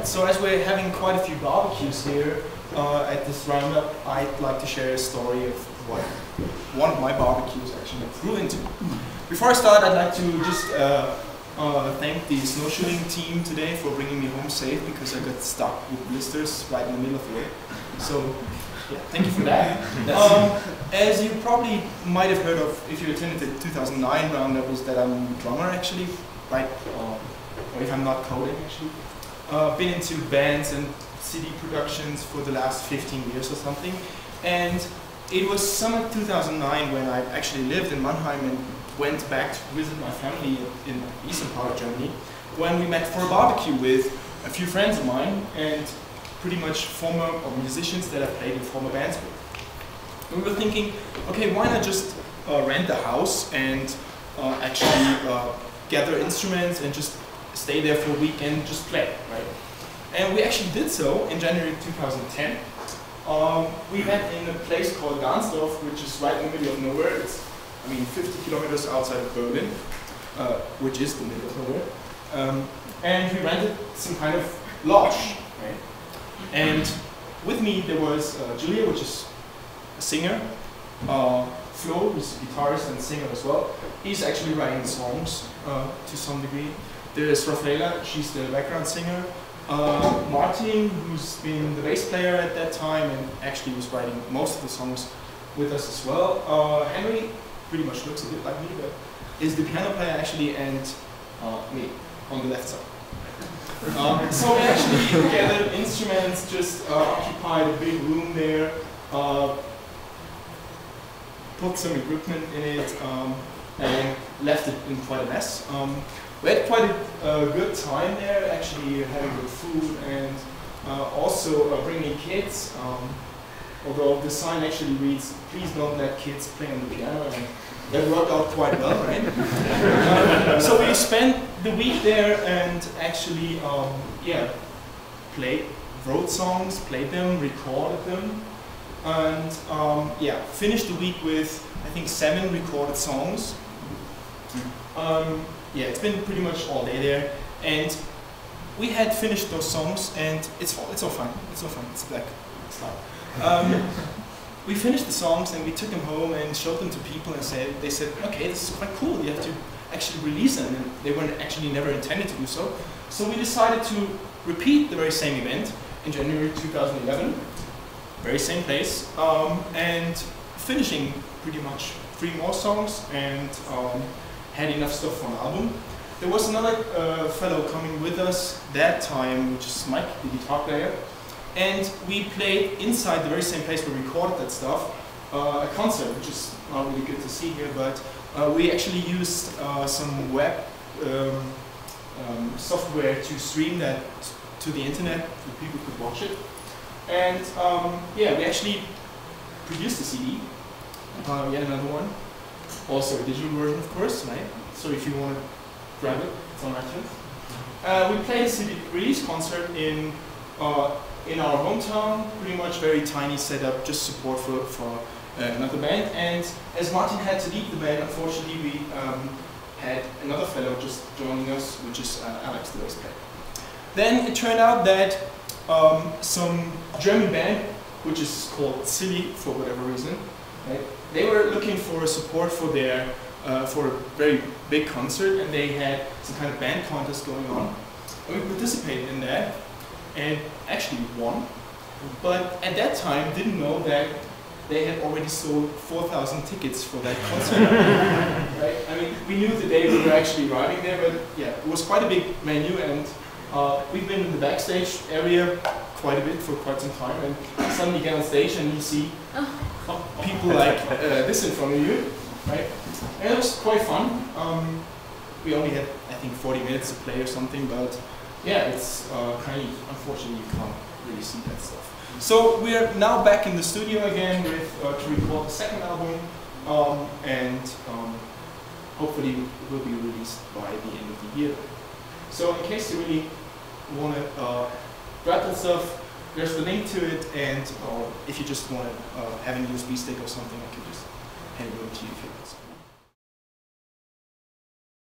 Alright, so as we're having quite a few barbecues here at this Roundup, I'd like to share a story of what one of my barbecues actually grew into. Before I start, I'd like to just thank the snowshoeing team today for bringing me home safe, because I got stuck with blisters right in the middle of the way. So, yeah, thank you for that. As you probably might have heard of if you attended the 2009 Roundup, is that I'm a drummer actually, right? Or if I'm not coding actually. Been into bands and CD productions for the last 15 years or something. And it was summer 2009 when I actually lived in Mannheim and went back to visit my family in the eastern part of Germany, when we met for a barbecue with a few friends of mine and pretty much former musicians that I played in former bands with. And we were thinking, okay, why not just rent a house and actually gather instruments and just stay there for a week and just play, right? And we actually did so in January 2010. We met in a place called Garnsdorf, which is right in the middle of nowhere. It's, 50 kilometers outside of Berlin, which is the middle of nowhere. And we rented some kind of lodge, right? And with me there was Julia, which is a singer, Flo, who's a guitarist and singer as well. He's actually writing songs to some degree. There's Rafaela, she's the background singer. Martin, who's been the bass player at that time and actually was writing most of the songs with us as well. Henry pretty much looks a bit like me, but is the piano player actually, and me on the left side. So we actually gathered instruments, just occupied a big room there, put some equipment in it, and left it in quite a mess. We had quite a good time there, actually having good food and also bringing kids. Although the sign actually reads, "Please don't let kids play on the piano," and that worked out quite well, right? So we spent the week there and actually, wrote songs, played them, recorded them, and finished the week with, I think, 7 recorded songs. It's been pretty much all day there, and we had finished those songs, and it's all fine. It's all fine. It's black slide. We finished the songs and we took them home and showed them to people, and they said, okay, this is quite cool. You have to actually release them, and they weren't actually never intended to do so. So we decided to repeat the very same event in January 2011, very same place, and finishing pretty much 3 more songs and had enough stuff for an album. There was another fellow coming with us that time, which is Mike, the guitar player, and we played inside the very same place where we recorded that stuff, a concert, which is not really good to see here, but we actually used some web software to stream that to the internet so people could watch it. And we actually produced a CD, yet another one. Also a digital version, of course, right? So if you want to grab it, it's on iTunes. We played a CD release concert in our hometown, pretty much very tiny setup, just support for another band. And as Martin had to leave the band, unfortunately, we had another fellow just joining us, which is Alex, the bass player. Then it turned out that some German band, which is called Silly for whatever reason, right? They were looking for support for their for a very big concert, and they had some kind of band contest going on. And we participated in that and actually won. But at that time, didn't know that they had already sold 4,000 tickets for that concert. Right? We knew the day we were actually arriving there, but it was quite a big menu, and we've been in the backstage area quite a bit for quite some time, and suddenly get on stage and you see people like this in front of you, right? And it was quite fun. We only had, I think, 40 minutes to play or something, but it's kind of unfortunately you can't really see that stuff. So we're now back in the studio again with to record the second album, and hopefully it will be released by the end of the year. So in case you really want to grab that stuff, there's the link to it, and if you just want to have a USB stick or something, I can just hand it over to you if you want.